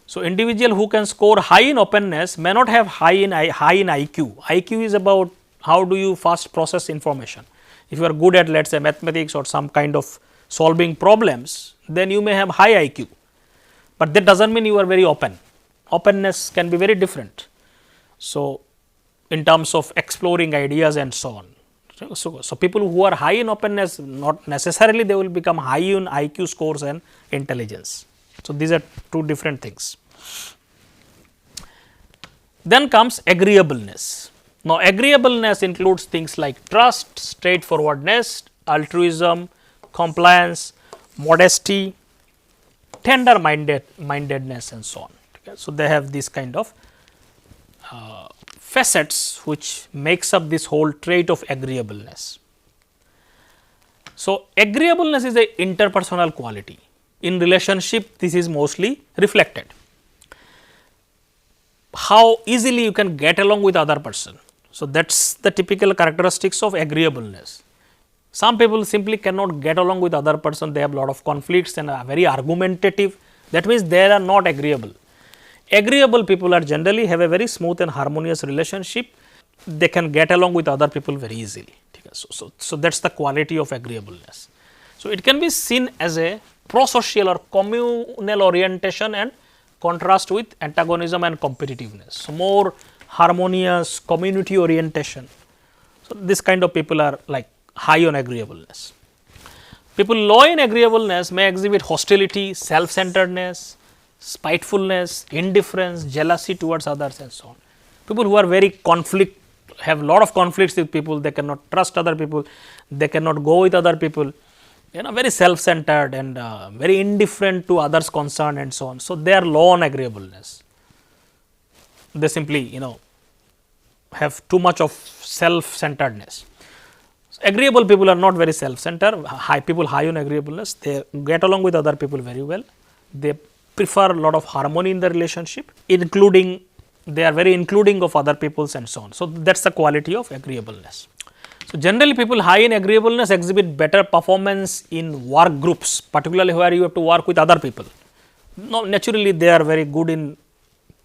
So, individual who can score high in openness may not have high in IQ. IQ is about how do you fast process information. If you are good at, let us say, mathematics or some kind of solving problems, then you may have high IQ, but that does not mean you are very open. Openness can be very different. So, in terms of exploring ideas and so on. So, people who are high in openness, not necessarily they will become high in IQ scores and intelligence. So, these are two different things. Then comes agreeableness. Now, agreeableness includes things like trust, straightforwardness, altruism, compliance, modesty, tender mindedness and so on. Okay. So, they have this kind of facets which makes up this whole trait of agreeableness. So, agreeableness is a interpersonal quality. In relationship, this is mostly reflected. How easily you can get along with other person. So, that is the typical characteristics of agreeableness. Some people simply cannot get along with other person, they have lot of conflicts and are very argumentative, that means they are not agreeable. Agreeable people are generally have a very smooth and harmonious relationship, they can get along with other people very easily. So, that is the quality of agreeableness. So, it can be seen as a prosocial or communal orientation and contrast with antagonism and competitiveness. So, more harmonious community orientation. So, this kind of people are like high on agreeableness. People low in agreeableness may exhibit hostility, self-centeredness, spitefulness, indifference, jealousy towards others and so on. People who are very have lot of conflicts with people, they cannot trust other people, they cannot go with other people, very self-centered and very indifferent to others' concern and so on. So, they are low on agreeableness. They simply have too much of self-centeredness. Agreeable people are not very self-centered, people high on agreeableness, they get along with other people very well, they prefer a lot of harmony in the relationship, including they are very including of other peoples and so on. So, that is the quality of agreeableness. So, generally people high in agreeableness exhibit better performance in work groups, particularly where you have to work with other people. No, naturally they are very good in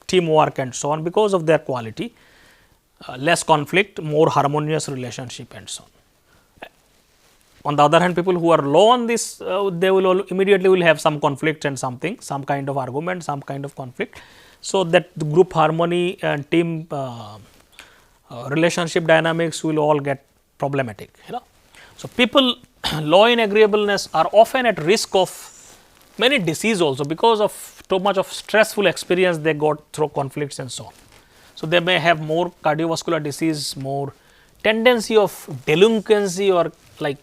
teamwork and so on because of their quality, less conflict, more harmonious relationship and so on. On the other hand, people who are low on this, they will immediately have some conflict and something, some kind of argument, some kind of conflict. So, that the group harmony and team relationship dynamics will all get problematic. So, people low in agreeableness are often at risk of many disease also because of too much of stressful experience they got through conflicts and so on. So, they may have more cardiovascular disease, more tendency of delinquency or like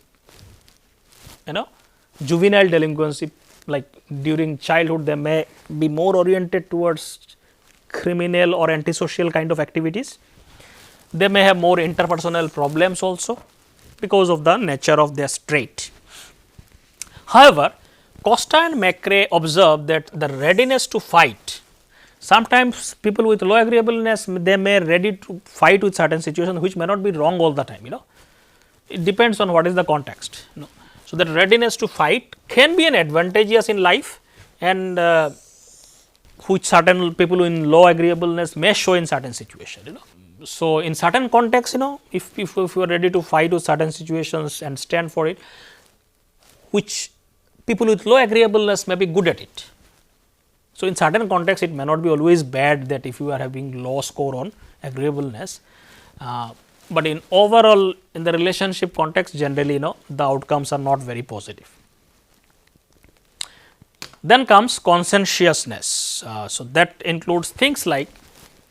juvenile delinquency, like during childhood they may be more oriented towards criminal or antisocial kind of activities. They may have more interpersonal problems also because of the nature of their trait. However, Costa and McRae observe that the readiness to fight, sometimes people with low agreeableness, they may ready to fight with certain situations which may not be wrong all the time, it depends on what is the context. So, that readiness to fight can be an advantageous in life, and which certain people in low agreeableness may show in certain situations. So, in certain contexts, if you are ready to fight with certain situations and stand for it, which people with low agreeableness may be good at it. So, in certain contexts, it may not be always bad that if you are having low score on agreeableness, but in overall in the relationship context, generally the outcomes are not very positive. Then comes conscientiousness. So, that includes things like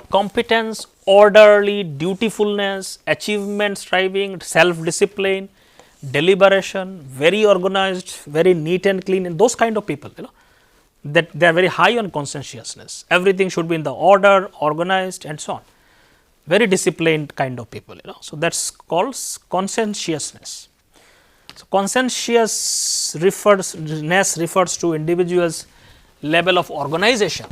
competence, orderly, dutifulness, achievement striving, self discipline, deliberation, very organized, very neat and clean, and those kind of people, that they are very high on conscientiousness. Everything should be in the order, organized, and so on. Very disciplined kind of people, So, that is called conscientiousness. So, conscientiousness refers to individuals' level of organization,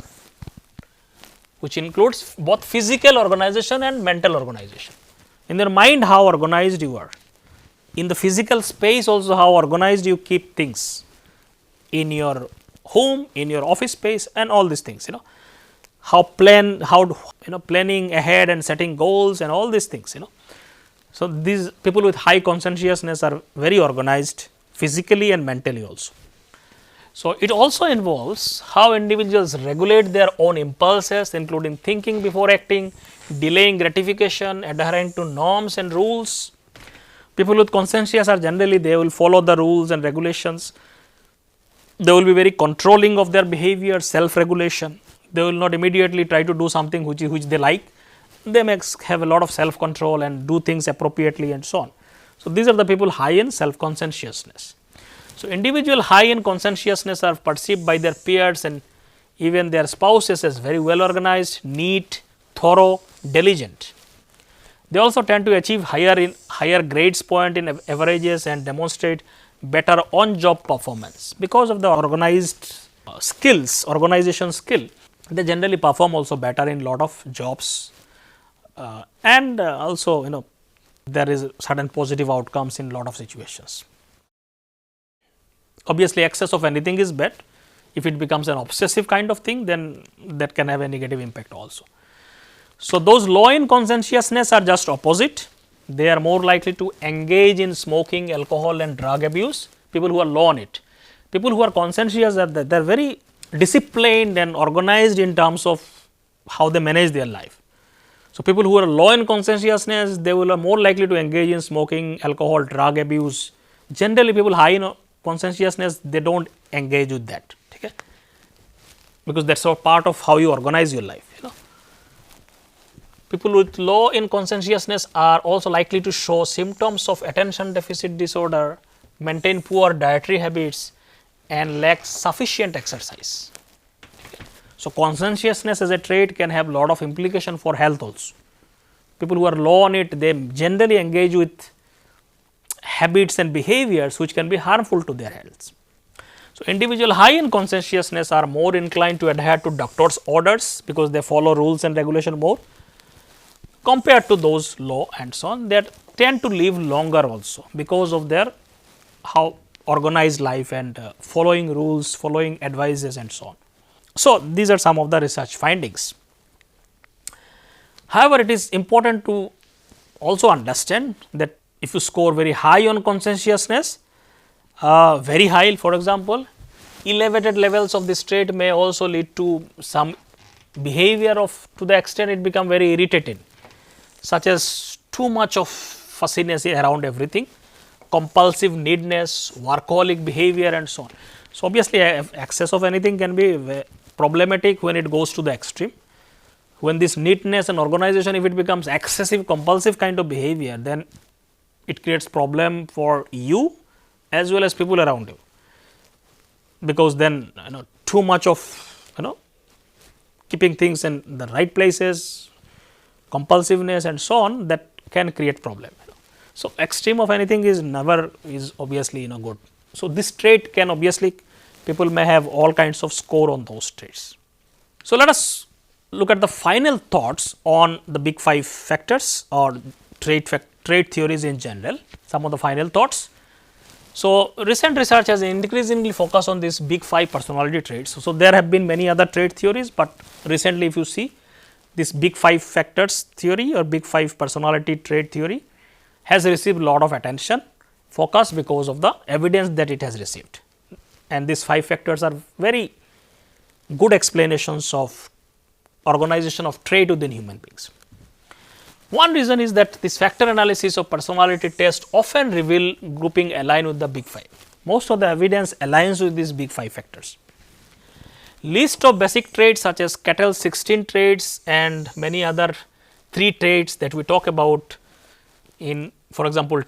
which includes both physical organization and mental organization. In your mind, how organized you are. In the physical space also, how organized you keep things in your home, in your office space, and all these things, how planning ahead and setting goals and all these things, So, these people with high conscientiousness are very organized physically and mentally also. So, it also involves how individuals regulate their own impulses, including thinking before acting, delaying gratification, adhering to norms and rules. People with conscientious are generally, they will follow the rules and regulations. They will be very controlling of their behavior, self-regulation. They will not immediately try to do something which they like. They may have a lot of self-control and do things appropriately and so on. So, these are the people high in self-conscientiousness. So, individual high in conscientiousness are perceived by their peers and even their spouses as very well organized, neat, thorough, diligent. They also tend to achieve higher grades point in averages and demonstrate better on job performance because of the organized skills, organization skill. They generally perform also better in lot of jobs, and also there is certain positive outcomes in lot of situations. Obviously, excess of anything is bad. If it becomes an obsessive kind of thing, then that can have a negative impact also. So, those low in conscientiousness are just opposite. They are more likely to engage in smoking, alcohol and drug abuse, people who are low on it. People who are conscientious, they are very disciplined and organized in terms of how they manage their life. So, people who are low in conscientiousness, they will be more likely to engage in smoking, alcohol, drug abuse. Generally, people high in conscientiousness, they do not engage with that, okay? Because that is a part of how you organize your life. People with low in conscientiousness are also likely to show symptoms of attention deficit disorder, maintain poor dietary habits and lack sufficient exercise. So, conscientiousness as a trait can have lot of implication for health also. People who are low on it, they generally engage with habits and behaviors which can be harmful to their health. So, individual high in conscientiousness are more inclined to adhere to doctor's orders because they follow rules and regulation more compared to those low and so on. They tend to live longer also because of their how organized life and following rules, following advices and so on. So, these are some of the research findings. However, it is important to also understand that if you score very high on conscientiousness, very high for example, elevated levels of this trait may also lead to some behavior of to the extent it become very irritating, such as too much of fussiness around everything, compulsive needness, workaholic behavior and so on. So, obviously, excess of anything can be problematic when it goes to the extreme. When this neatness and organization, if it becomes excessive compulsive kind of behavior, then it creates problem for you as well as people around you. because then too much of keeping things in the right places, compulsiveness and so on, that can create problem. So, extreme of anything is never is obviously good. So, this trait can obviously people may have all kinds of score on those traits. So, let us look at the final thoughts on the big 5 factors or trait theories in general, some of the final thoughts. So, recent research has increasingly focused on these big 5 personality traits. So, there have been many other trait theories, but recently if you see this big 5 factors theory or big 5 personality trait theory has received a lot of attention, focus because of the evidence that it has received. And these 5 factors are very good explanations of organization of trait within human beings. One reason is that this factor analysis of personality test often reveal grouping align with the big 5. Most of the evidence aligns with these big 5 factors. List of basic traits such as Cattell's 16 traits and many other 3 traits that we talk about in, for example,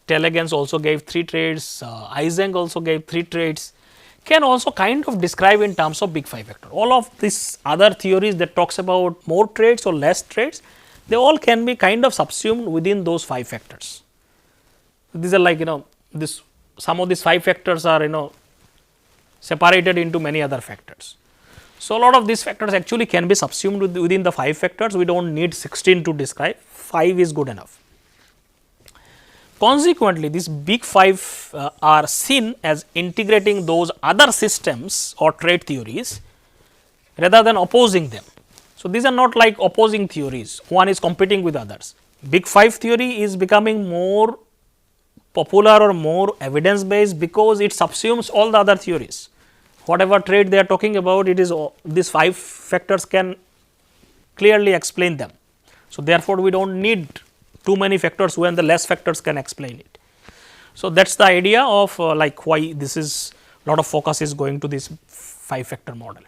Telegens also gave 3 traits, Eysenck also gave 3 traits, can also kind of describe in terms of big 5 factor. All of these other theories that talks about more traits or less traits, they all can be kind of subsumed within those 5 factors. These are like this, some of these 5 factors are separated into many other factors. So, a lot of these factors actually can be subsumed within the 5 factors. We do not need 16 to describe, 5 is good enough. Consequently, these big 5 are seen as integrating those other systems or trait theories rather than opposing them. So, these are not like opposing theories, one is competing with others. Big 5 theory is becoming more popular or more evidence based because it subsumes all the other theories. Whatever trait they are talking about, it is these 5 factors can clearly explain them. So, therefore, we do not need too many factors when the less factors can explain it. So, that is the idea of like why this is lot of focus is going to this 5 factor model.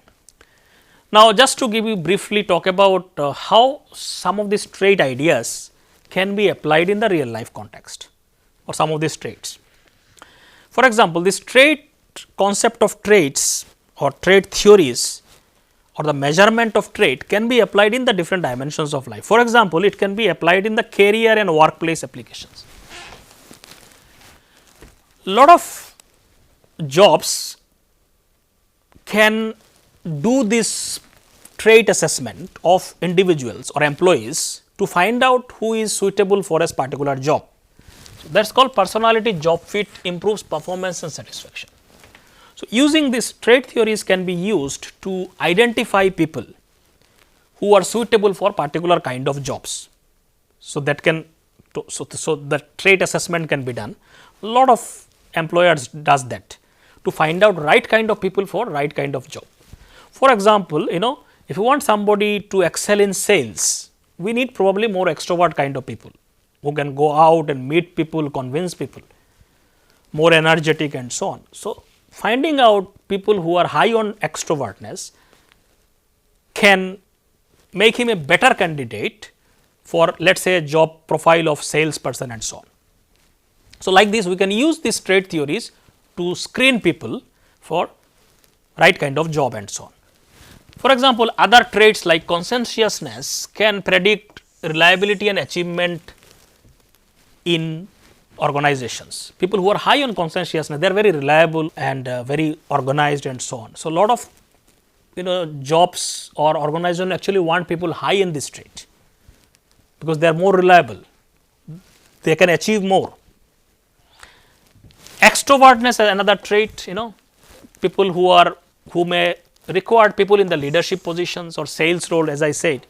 Now, just to give you briefly talk about how some of these trait ideas can be applied in the real life context or some of these traits. For example, this trait concept of traits or trait theories or the measurement of trait can be applied in the different dimensions of life. For example, it can be applied in the career and workplace applications. Lot of jobs can do this trait assessment of individuals or employees to find out who is suitable for a particular job. So, that is called personality job fit improves performance and satisfaction. So, using these trait theories can be used to identify people who are suitable for particular kind of jobs. So, that can so the trait assessment can be done. A lot of employers does that to find out right kind of people for right kind of job. For example, if you want somebody to excel in sales, we need probably more extrovert kind of people who can go out and meet people, convince people, more energetic and so on. So, finding out people who are high on extrovertness can make him a better candidate for let us say a job profile of salesperson and so on. So, like this we can use these trait theories to screen people for right kind of job and so on. For example, other traits like conscientiousness can predict reliability and achievement in organizations. People who are high on conscientiousness, they are very reliable and very organized and so on. So, a lot of jobs or organization actually want people high in this trait because they are more reliable, they can achieve more. Extrovertness is another trait, people who may require people in the leadership positions or sales role, as I said,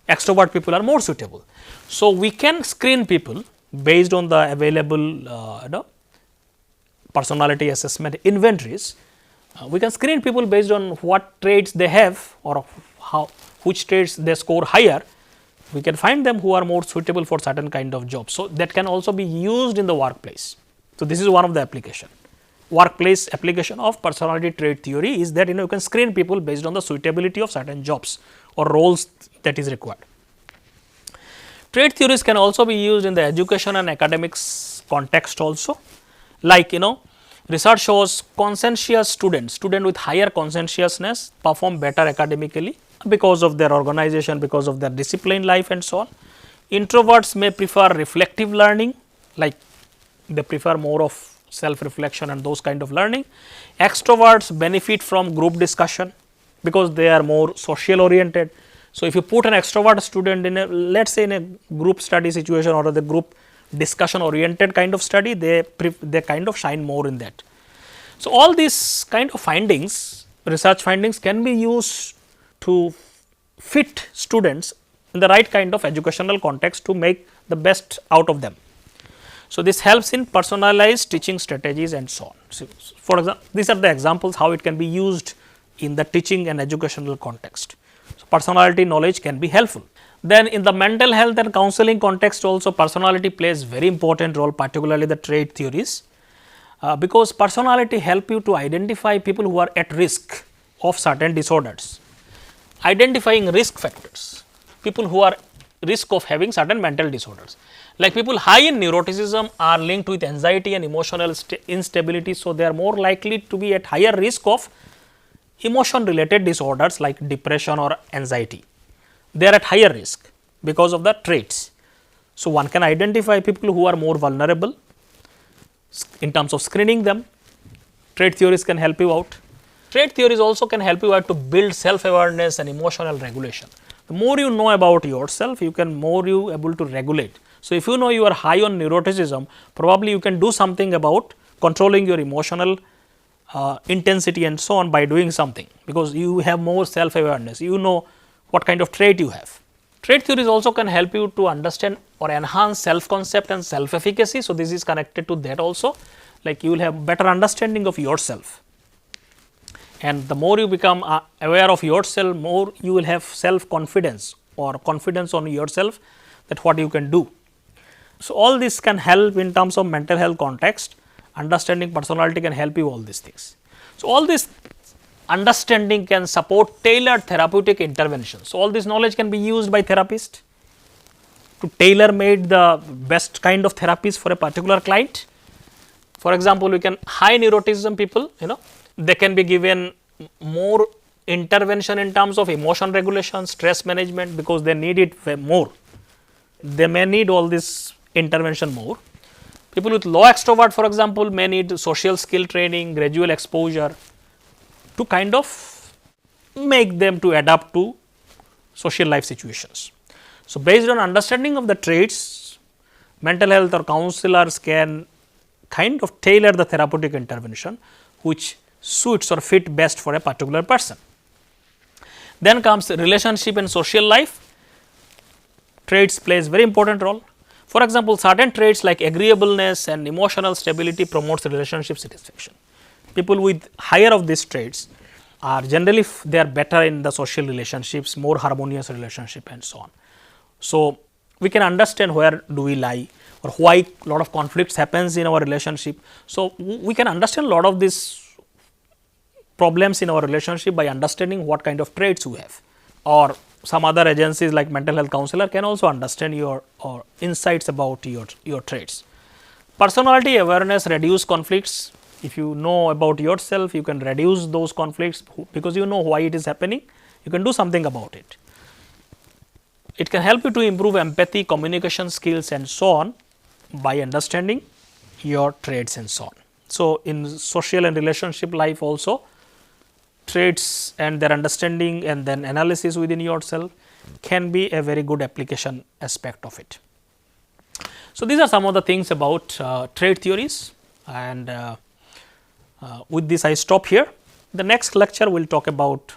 extrovert people are more suitable. So, we can screen people based on the available personality assessment inventories. We can screen people based on what traits they have or which traits they score higher. We can find them who are more suitable for certain kind of jobs. So, that can also be used in the workplace. So, this is one of the application. Workplace application of personality trait theory is that you can screen people based on the suitability of certain jobs or roles that is required. Trait theories can also be used in the education and academics context also, like Research shows conscientious students with higher conscientiousness perform better academically because of their organization, because of their disciplined life and so on. Introverts may prefer reflective learning, like they prefer more of self reflection and those kind of learning. Extroverts benefit from group discussion because they are more social oriented. So, if you put an extrovert student in a, let us say in a group study situation or the group discussion oriented kind of study, they kind of shine more in that. So, all these kind of findings, research findings can be used to fit students in the right kind of educational context to make the best out of them. So, this helps in personalized teaching strategies and so on. So, for example, these are the examples how it can be used in the teaching and educational context. So, personality knowledge can be helpful. Then in the mental health and counseling context also personality plays very important role, particularly the trait theories, because personality help you to identify people who are at risk of certain disorders, identifying risk factors, people who are risk of having certain mental disorders. Like people high in neuroticism are linked with anxiety and emotional instability. So, they are more likely to be at higher risk of emotion related disorders like depression or anxiety. They are at higher risk because of the traits. So, one can identify people who are more vulnerable in terms of screening them. Trait theories can help you out. Trait theories also can help you out to build self awareness and emotional regulation. The more you know about yourself, you can more you able to regulate. So, if you know you are high on neuroticism, probably you can do something about controlling your emotional intensity and so on by doing something, because you have more self awareness, you know what kind of trait you have. Trait theories also can help you to understand or enhance self concept and self efficacy. So, this is connected to that also, like you will have better understanding of yourself, and the more you become aware of yourself, more you will have self confidence or confidence on yourself that what you can do. So, all this can help in terms of mental health context, understanding personality can help you all these things. So, all this understanding can support tailored therapeutic interventions. So, all this knowledge can be used by therapists to tailor made the best kind of therapies for a particular client. For example, we can high neuroticism people, they can be given more intervention in terms of emotion regulation, stress management, because they need it more. They may need all this intervention more. People with low extrovert, for example, may need social skill training, gradual exposure to kind of make them to adapt to social life situations. So, based on understanding of the traits, mental health or counselors can kind of tailor the therapeutic intervention which suits or fit best for a particular person. Then comes relationship and social life. Traits plays very important role. For example, certain traits like agreeableness and emotional stability promotes relationship satisfaction. People with higher of these traits are generally they are better in the social relationships, more harmonious relationship and so on. So, we can understand where do we lie or why a lot of conflicts happens in our relationship. So, we can understand a lot of these problems in our relationship by understanding what kind of traits we have, or some other agencies like mental health counselor can also understand your or insights about your traits. Personality awareness reduce conflicts. If you know about yourself, you can reduce those conflicts because you know why it is happening, you can do something about it. It can help you to improve empathy, communication skills and so on by understanding your traits and so on. So, in social and relationship life also, traits and their understanding and then analysis within yourself can be a very good application aspect of it. So, these are some of the things about trait theories, and with this I stop here. The next lecture we will talk about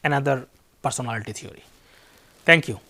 another personality theory. Thank you.